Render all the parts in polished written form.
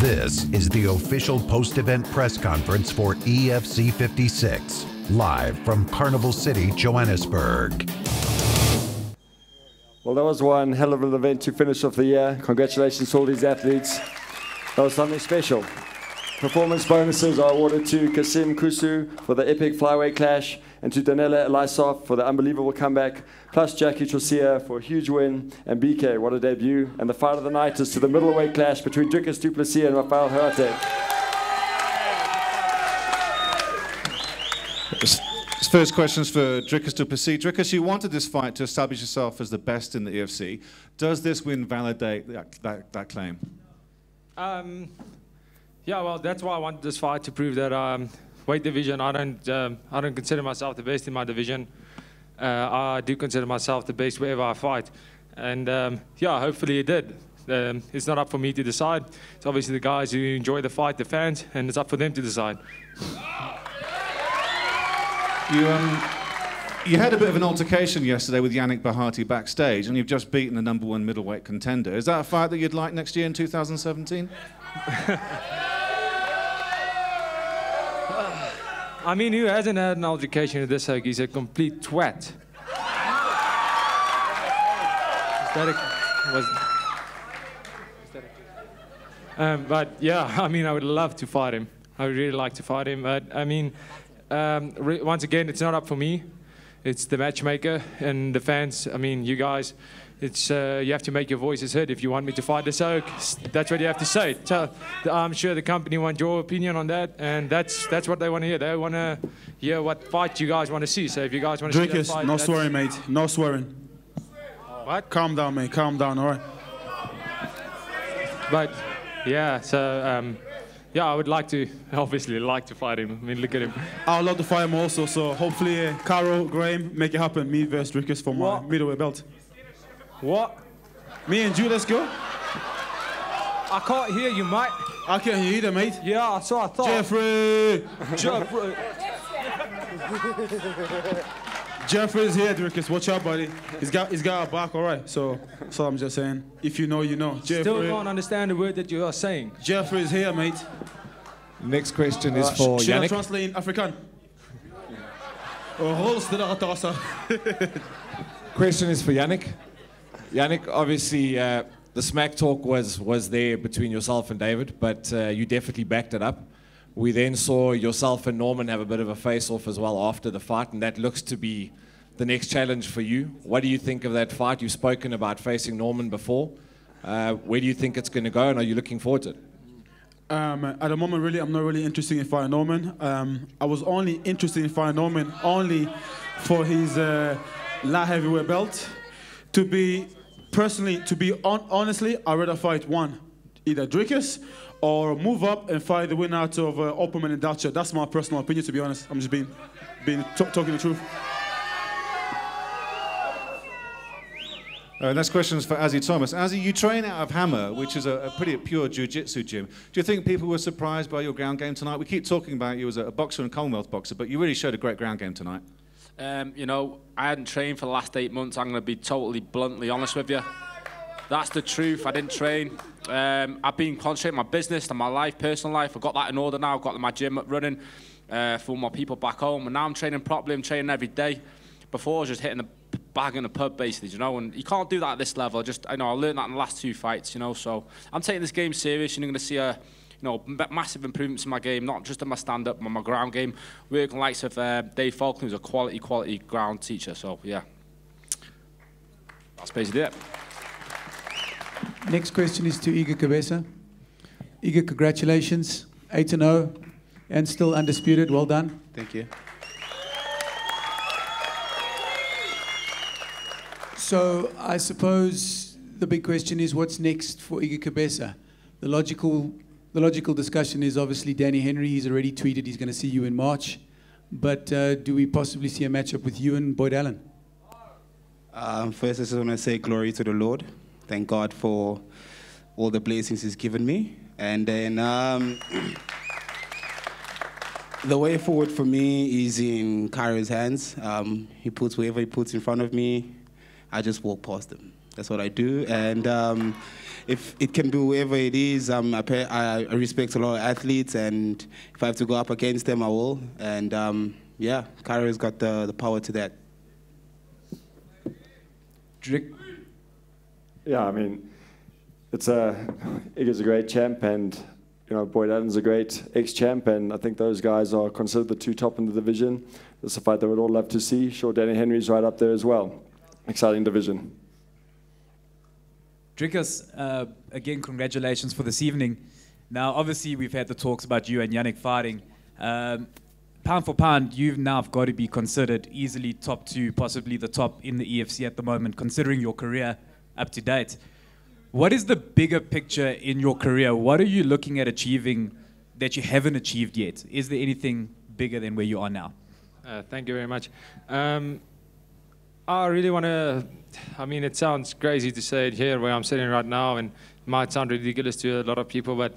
This is the official post-event press conference for EFC 56, live from Carnival City, Johannesburg. Well, that was one hell of an event to finish off the year. Congratulations to all these athletes. That was something special. Performance bonuses are awarded to Kasim Kusu for the epic flyweight clash and to Danela Elisov for the unbelievable comeback, plus Jackie Trosia for a huge win, and BK, what a debut. And the fight of the night is to the middleweight clash between Dricus du Plessis and Rafael Huarte. This first question's for Dricus du Plessis. Dricus, you wanted this fight to establish yourself as the best in the EFC. Does this win validate that claim? Yeah, well, that's why I wanted this fight, to prove that weight division, I don't consider myself the best in my division. I do consider myself the best wherever I fight. And yeah, hopefully it did. It's not up for me to decide. It's obviously the guys who enjoy the fight, the fans, and it's up for them to decide. You had a bit of an altercation yesterday with Yannick Bahati backstage, and you've just beaten the #1 middleweight contender. Is that a fight that you'd like next year in 2017? I mean, who hasn't had an altercation with this hook? He's a complete twat. But yeah, I mean, I would love to fight him. I would really like to fight him. But I mean, once again, it's not up for me. It's the matchmaker and the fans. I mean, you guys. It's you have to make your voices heard if you want me to fight this oak. That's what you have to say. So, I'm sure the company wants your opinion on that, and that's what they want to hear. They want to hear what fight you guys want to see. So if you guys want to see that fight, no swearing, mate. No swearing. What? Calm down, mate. Calm down. All right. But yeah, so yeah, I would obviously like to fight him. I mean, look at him. I'd love to fight him also. So hopefully, Caro, Graham, make it happen. Me versus Dricus for my middleweight belt. What? Me and you, let's go. I can't hear you, mate. I can't hear you either, mate. Yeah, so I thought. Jeffrey! Jeffrey's here, Dricus. Watch out, buddy. He's got our back, all right. So I'm just saying. If you know, you know. Jeffrey. Still can't understand the word that you are saying. Jeffrey's here, mate. Next question is for should Yannick. I translate in Afrikaan? Question is for Yannick. Yannick, obviously, the smack talk was there between yourself and David, but you definitely backed it up. We then saw yourself and Norman have a bit of a face-off as well after the fight, and that looks to be the next challenge for you. What do you think of that fight? You've spoken about facing Norman before. Where do you think it's going to go, and are you looking forward to it? At the moment, really, I'm not really interested in fighting Norman. I was only interested in fighting Norman only for his light heavyweight belt. Honestly, I'd rather fight either Dricus or move up and fight the winner out of Opperman and Dacia. That's my personal opinion, to be honest. I'm just talking the truth. Next question is for Azzy Thomas. Azzy, you train out of Hammer, which is a pretty pure jiu-jitsu gym. Do you think people were surprised by your ground game tonight? We keep talking about you as a boxer and Commonwealth boxer, but you really showed a great ground game tonight. You know, I hadn't trained for the last 8 months. I'm going to be totally bluntly honest with you. That's the truth. I didn't train. I've been concentrating on my business and my life, personal life. I've got that in order now. I've got my gym up running for my people back home. And now I'm training properly. I'm training every day. Before, I was just hitting the bag in the pub, basically, you know. And you can't do that at this level. I learned that in the last 2 fights, you know. So I'm taking this game serious. You're going to see massive improvements in my game, not just in my stand-up, but my ground game. Working likes of Dave Falkland, who's a quality ground teacher. So yeah, that's basically it. Next question is to Iga Cabeza. Iga, congratulations, 8-0, and still undisputed. Well done. Thank you. So I suppose the big question is, what's next for Iga Cabeza? The logical discussion is obviously Danny Henry. He's already tweeted he's going to see you in March. But do we possibly see a matchup with you and Boyd Allen? First, I just want to say glory to the Lord. Thank God for all the blessings He's given me. And then the way forward for me is in Kyro's hands. He puts whatever he puts in front of me. I just walk past him. That's what I do. And if it can be whoever it is, I respect a lot of athletes, and if I have to go up against them, I will. And yeah, Kyrie's got the power to that. Yeah, I mean, Iggy's a great champ, and Boyd Allen's a great ex-champ, and I think those guys are considered the two top in the division. It's a fight that we'd all love to see. Sure, Danny Henry's right up there as well. Exciting division. Drickus, again, congratulations for this evening. Now, obviously, we've had the talks about you and Yannick fighting. Pound for pound, you've now got to be considered easily top two, possibly the top in the EFC at the moment, considering your career up to date. What is the bigger picture in your career? What are you looking at achieving that you haven't achieved yet? Is there anything bigger than where you are now? Thank you very much. I really want to, I mean, it sounds crazy to say it here where I'm sitting right now, and it might sound ridiculous to a lot of people, but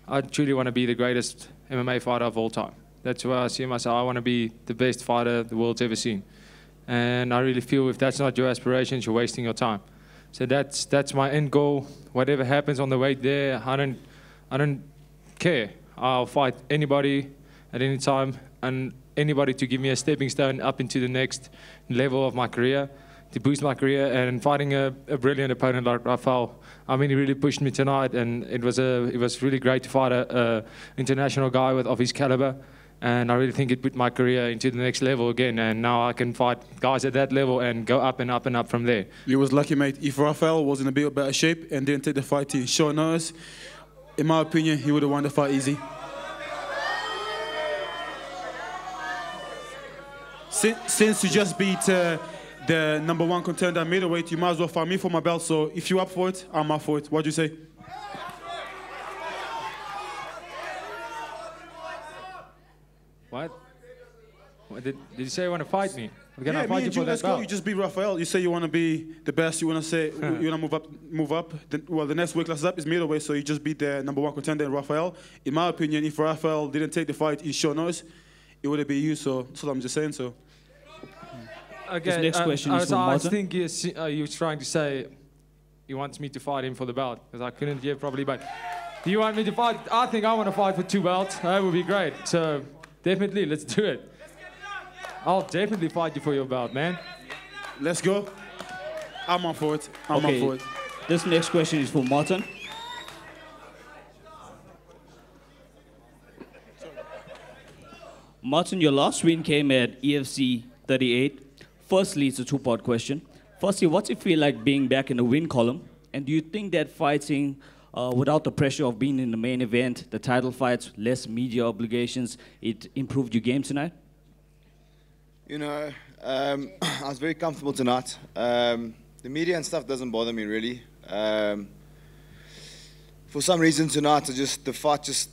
I truly want to be the greatest MMA fighter of all time. That's where I see myself. I want to be the best fighter the world's ever seen. And I really feel if that's not your aspirations, you're wasting your time. So that's my end goal. Whatever happens on the way there, I don't care. I'll fight anybody at any time, and anybody to give me a stepping stone up into the next level of my career, to boost my career. And fighting a brilliant opponent like Rafael, I mean, he really pushed me tonight, and it was really great to fight a international guy of his caliber. And I really think it put my career into the next level again. And now I can fight guys at that level and go up and up and up from there. You was lucky, mate. If Rafael was in a bit better shape and didn't take the fight to short notice, in my opinion, he would have won the fight easy. Since you just beat the #1 contender middleweight, you might as well fight me for my belt. So if you're up for it, I'm up for it. What do you say? What did you say you want to fight me? Can I fight you for that belt? You just beat Rafael. You say you want to be the best. You want to say you want to move up. The next weight class up is middleweight. So you just beat the #1 contender, Rafael. In my opinion, if Rafael didn't take the fight in short notice, it would have been you. So that's what I'm just saying. So. Okay. This next question is from Martin. I think you're trying to say he wants me to fight him for the belt, because I couldn't hear properly. But do you want me to fight? I think I want to fight for 2 belts. That would be great. So definitely, let's do it. I'll definitely fight you for your belt, man. Let's go. I'm on for it. I'm on for it. This next question is for Martin. Martin, your last win came at EFC 38. Firstly, it's a 2-part question. Firstly, what's it feel like being back in the win column? And do you think that fighting without the pressure of being in the main event, the title fights, less media obligations, it improved your game tonight? You know, I was very comfortable tonight. The media and stuff doesn't bother me really. For some reason tonight, the fight just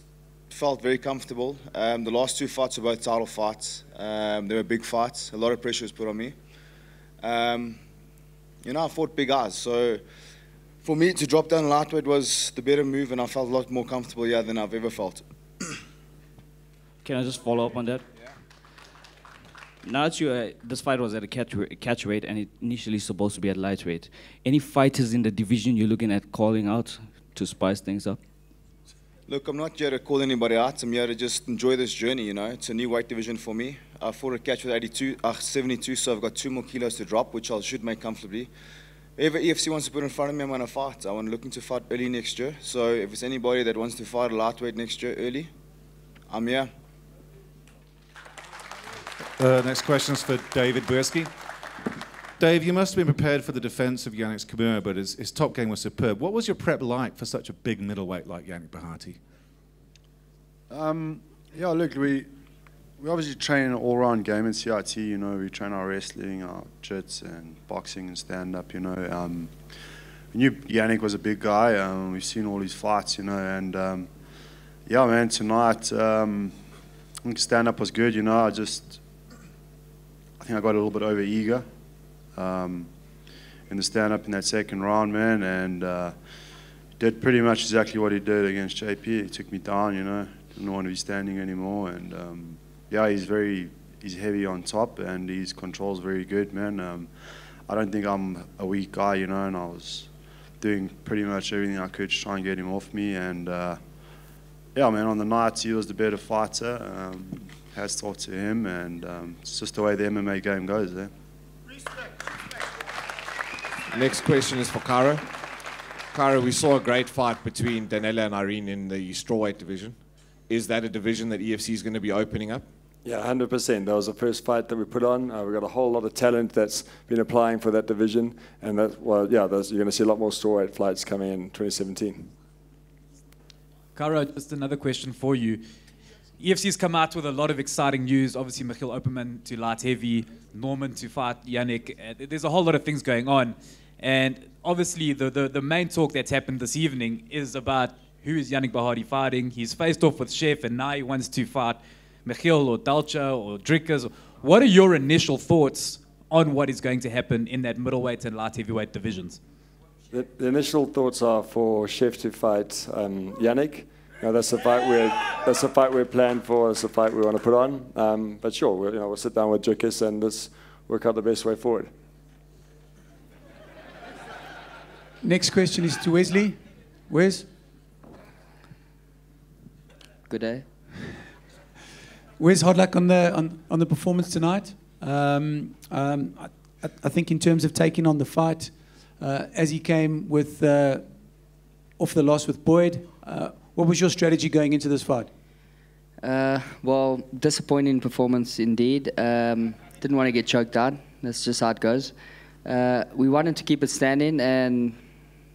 felt very comfortable. The last 2 fights were both title fights. They were big fights. A lot of pressure was put on me. You know, I fought big guys, so for me to drop down lightweight was the better move, and I felt a lot more comfortable here than I've ever felt. Can I just follow up on that? Now that this fight was at a catch weight and it initially supposed to be at lightweight, any fighters in the division you're looking at calling out to spice things up? Look, I'm not here to call anybody out. I'm here to just enjoy this journey, you know. It's a new weight division for me. I fought a catch with 72, so I've got 2 more kilos to drop, which I should make comfortably. Whoever EFC wants to put in front of me, I'm going to fight. I'm looking to fight early next year. So if it's anybody that wants to fight a lightweight next year early, I'm here. Next question is for David Bursky. Dave, you must have been prepared for the defense of Yannick's Kimura, but his top game was superb. What was your prep like for such a big middleweight like Yannick Bahati? Yeah, look, we obviously train an all-round game in CIT. You know, we train our wrestling, our jits, and boxing and stand-up. You know, we knew Yannick was a big guy. We've seen all his fights. You know, and yeah, man, tonight I think stand-up was good. You know, I think I got a little bit over eager in the stand-up in that second round, man, and did pretty much exactly what he did against JP. He took me down, you know, didn't want to be standing anymore, and yeah, he's heavy on top, and his control's very good, man. I don't think I'm a weak guy, you know, and I was doing pretty much everything I could to try and get him off me. And yeah, man, on the night he was the better fighter. Hats off to him, and it's just the way the MMA game goes there. Next question is for Cara. Cara, we saw a great fight between Danella and Irene in the strawweight division. Is that a division that EFC is going to be opening up? Yeah, 100%. That was the first fight that we put on. We've got a whole lot of talent that's been applying for that division. And that, well, yeah, you're going to see a lot more strawweight fights coming in 2017. Cara, just another question for you. EFC's come out with a lot of exciting news. Obviously, Michiel Opperman to light heavy, Norman to fight Yannick. There's a whole lot of things going on. And obviously, the main talk that's happened this evening is about who is Yannick Bahadi fighting. He's faced off with Chef, and now he wants to fight Michiel or Dalcha or Drickers. What are your initial thoughts on what is going to happen in that middleweight and light heavyweight divisions? The initial thoughts are for Chef to fight Yannick. That's a fight we're planned for. It's a fight we want to put on. But sure, we'll sit down with Drickers and let's work out the best way forward. Next question is to Wesley. Wes? Good day. Wes, hard luck on the performance tonight. I think in terms of taking on the fight, as he came with off the loss with Boyd, what was your strategy going into this fight? Well, disappointing performance indeed. Didn't want to get choked out. That's just how it goes. We wanted to keep it standing, and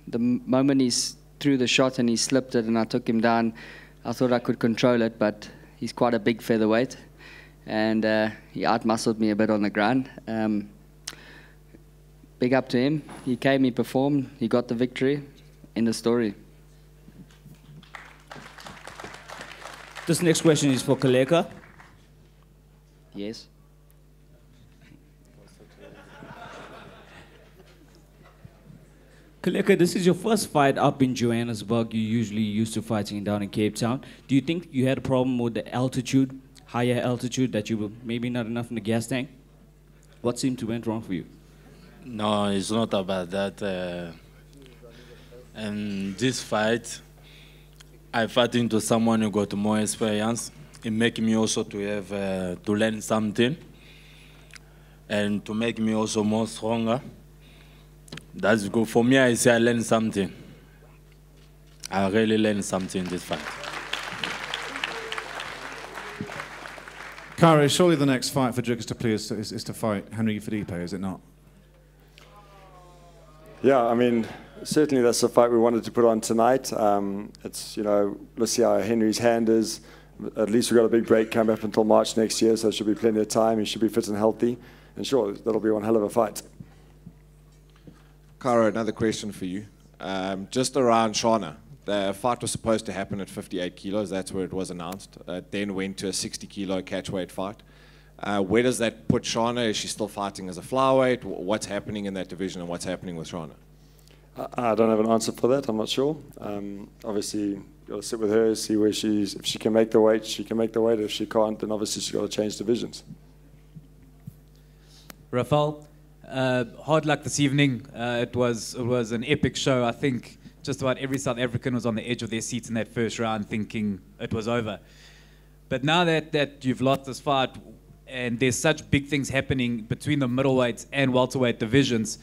the moment he threw the shot and he slipped it and I took him down, I thought I could control it, but he's quite a big featherweight, and he outmuscled me a bit on the ground. Big up to him. He came, he performed, he got the victory. In the story. This next question is for Kaleka. Yes. Kaleka, this is your first fight up in Johannesburg. You usually used to fighting down in Cape Town. Do you think you had a problem with the altitude, higher altitude, that you were maybe not enough in the gas tank? What seemed to went wrong for you? No, it's not about that. And this fight, I fought into someone who got more experience. It made me also to have to learn something, and to make me also more stronger. That's good for me. I say I learned something. I really learned something in this fight. Cara, surely the next fight for Drickers to play is to fight Henry Felipe, is it not? Yeah, I mean, certainly that's the fight we wanted to put on tonight. It's, let's see how Henry's hand is. At least we've got a big break coming up until March next year, so there should be plenty of time. He should be fit and healthy. And sure, that'll be one hell of a fight. Cara, another question for you. Just around Shana. The fight was supposed to happen at 58 kilos. That's where it was announced. Then went to a 60-kilo catchweight fight. Where does that put Shana? Is she still fighting as a flyweight? What's happening in that division, and what's happening with Shana? I don't have an answer for that. I'm not sure. Obviously, got to sit with her, see where she's. If she can make the weight, she can make the weight. If she can't, then obviously she's got to change divisions. Rafael, hard luck this evening. It was an epic show. I think just about every South African was on the edge of their seats in that first round, thinking it was over. But now that you've lost this fight, and there's such big things happening between the middleweight and welterweight divisions,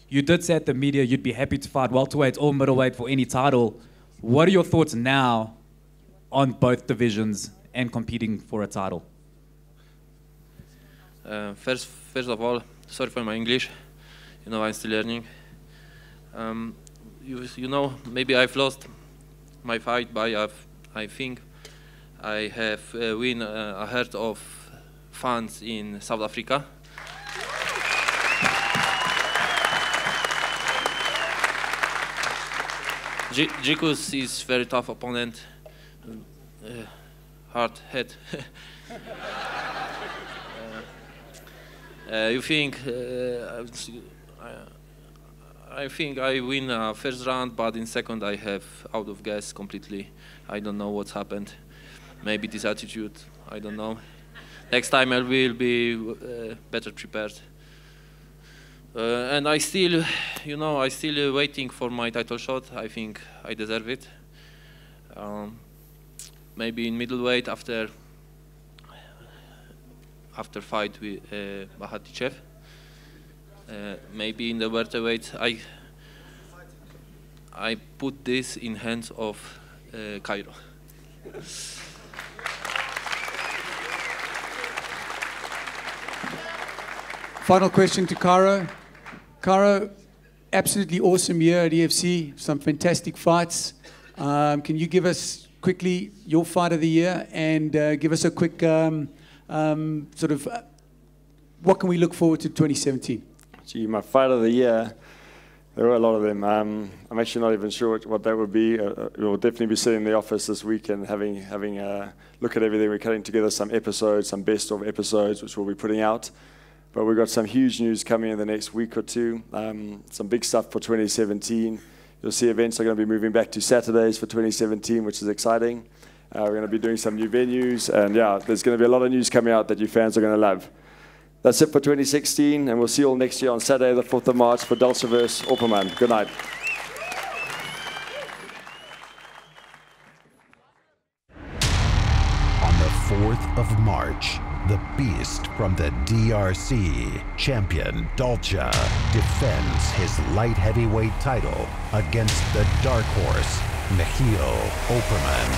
you did say at the media you'd be happy to fight welterweight or middleweight for any title. What are your thoughts now on both divisions and competing for a title? First of all, sorry for my English. I'm still learning. Maybe I've lost my fight, but I think I have win a heart of fans in South Africa. Jikus is very tough opponent, hard head. You think? I think I win first round, but in second I have out of gas completely. I don't know what's happened. Maybe this attitude. I don't know. Next time I will be better prepared. And I still, I still waiting for my title shot. I think I deserve it. Maybe in middleweight after fight with Bahatichev. Maybe in the welterweight, I put this in hands of Cairo. Final question to Cairo. Cairo, absolutely awesome year at EFC, some fantastic fights. Can you give us quickly your fight of the year and give us a quick what can we look forward to 2017? Gee, my fight of the year, there were a lot of them. I'm actually not even sure what that would be. We'll definitely be sitting in the office this week and having a look at everything. We're cutting together some episodes, some best of episodes, which we'll be putting out. But we've got some huge news coming in the next week or two. Some big stuff for 2017. You'll see events are going to be moving back to Saturdays for 2017, which is exciting. We're going to be doing some new venues. And yeah, there's going to be a lot of news coming out that you fans are going to love. That's it for 2016. And we'll see you all next year on Saturday, the 4th of March for Dulce Opperman. Good night. On the 4th of March, the beast from the DRC, champion Dolce, defends his light heavyweight title against the dark horse, Michiel Opperman.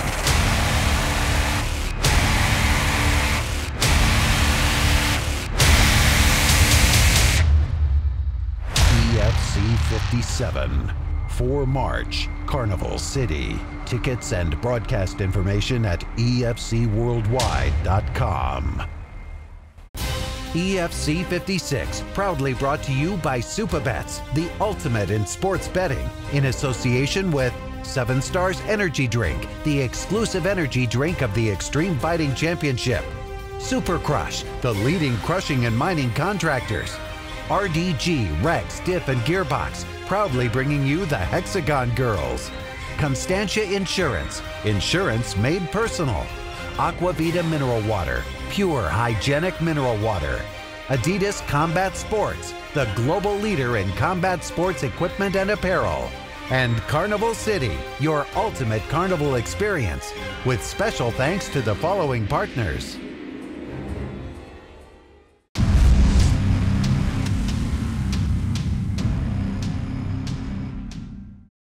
EFC 57, 4 March, Carnival City. Tickets and broadcast information at efcworldwide.com. EFC 56, proudly brought to you by Superbets, the ultimate in sports betting, in association with 7 Stars Energy Drink, the exclusive energy drink of the Extreme Fighting Championship, Super Crush, the leading crushing and mining contractors, RDG, Rex, Diff, and Gearbox, proudly bringing you the Hexagon Girls, Constantia Insurance, insurance made personal, Aquavita Mineral Water, pure hygienic mineral water, Adidas Combat Sports, the global leader in combat sports equipment and apparel, and Carnival City, your ultimate carnival experience, with special thanks to the following partners.